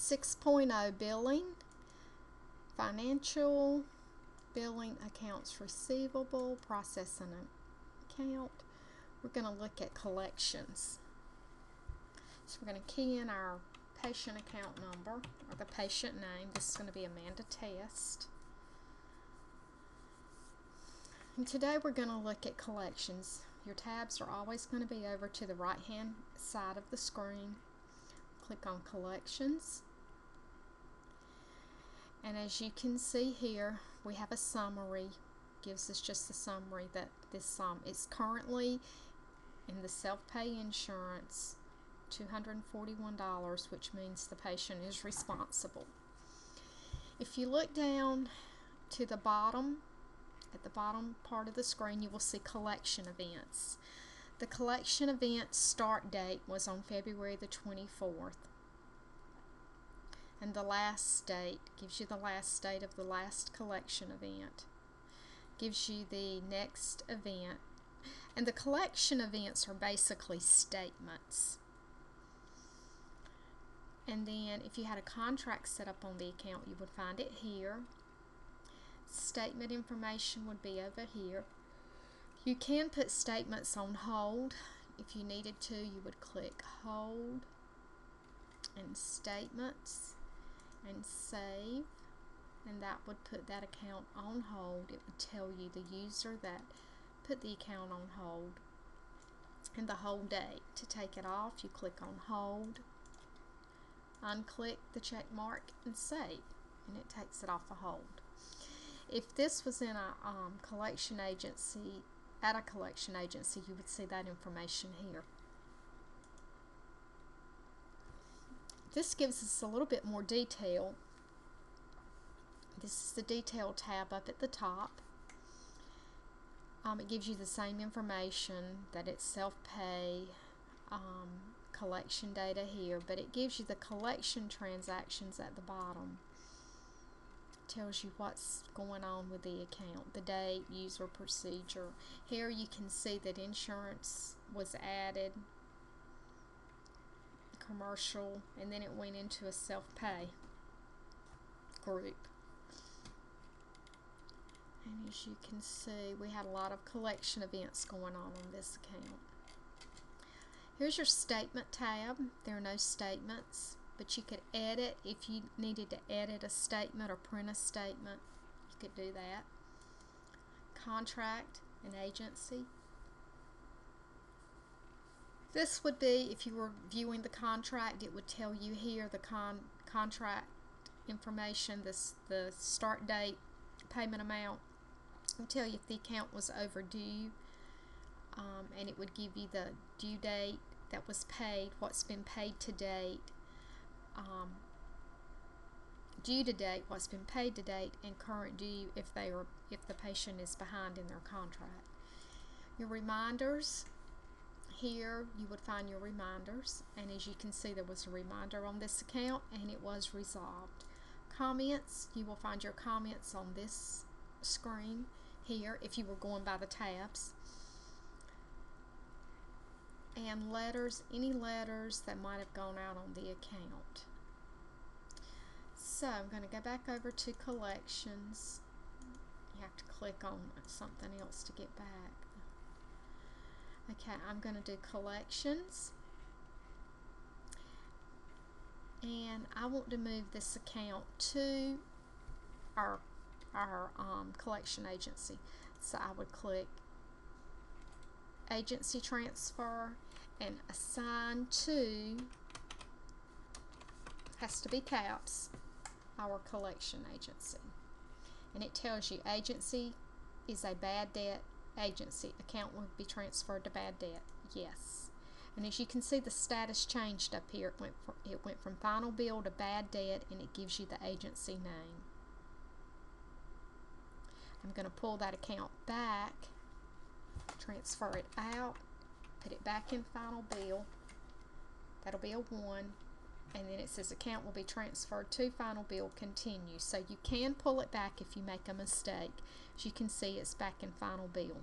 6.0 billing, financial, billing, accounts receivable, processing an account. We're going to look at collections. So we're going to key in our patient account number or the patient name. This is going to be Amanda Test. And today we're going to look at collections. Your tabs are always going to be over to the right hand side of the screen. Click on collections. And as you can see here, we have a summary. Gives us just the summary that this is currently in the self-pay insurance, $241, which means the patient is responsible. If you look down to the bottom, at the bottom part of the screen, you will see collection events. The collection event start date was on February the 24th. And the last date gives you the last date of the last collection event. Gives you the next event. And the collection events are basically statements. And then if you had a contract set up on the account, you would find it here. Statement information would be over here. You can put statements on hold. If you needed to, you would click hold and statements and save, and that would put that account on hold. It would tell you the user that put the account on hold and the hold date. To take it off, you click on hold, unclick the check mark and save, and it takes it off a hold. If this was in a collection agency, at a collection agency, you would see that information here. This gives us a little bit more detail. This is the detail tab up at the top. It gives you the same information that it's self-pay, collection data here, but it gives you the collection transactions at the bottom. Tells you what's going on with the account, the date, user, procedure. Here you can see that insurance was added, commercial, and then it went into a self-pay group. And as you can see, we had a lot of collection events going on this account. Here's your statement tab. There are no statements, but you could edit if you needed to edit a statement or print a statement. You could do that. Contract and agency. This would be, if you were viewing the contract, it would tell you here the contract information, the start date, payment amount. It would tell you if the account was overdue, and it would give you the due date that was paid, what's been paid to date, due to date, what's been paid to date, and current due if the patient is behind in their contract. Your reminders, here you would find your reminders, and as you can see, there was a reminder on this account and it was resolved. Comments, you will find your comments on this screen here if you were going by the tabs. And letters, any letters that might have gone out on the account. So I'm going to go back over to collections. You have to click on something else to get back. Okay, I'm going to do collections. And I want to move this account to our collection agency. So I would click agency transfer and assign to, has to be caps, our collection agency. And it tells you agency is a bad debt agency. Account will be transferred to bad debt. Yes. And as you can see, the status changed up here. It went from final bill to bad debt, and it gives you the agency name. I'm going to pull that account back, transfer it out, put it back in final bill. That'll be a 1, and then it says account will be transferred to final bill, continue. So you can pull it back if you make a mistake. As you can see, it's back in final bill.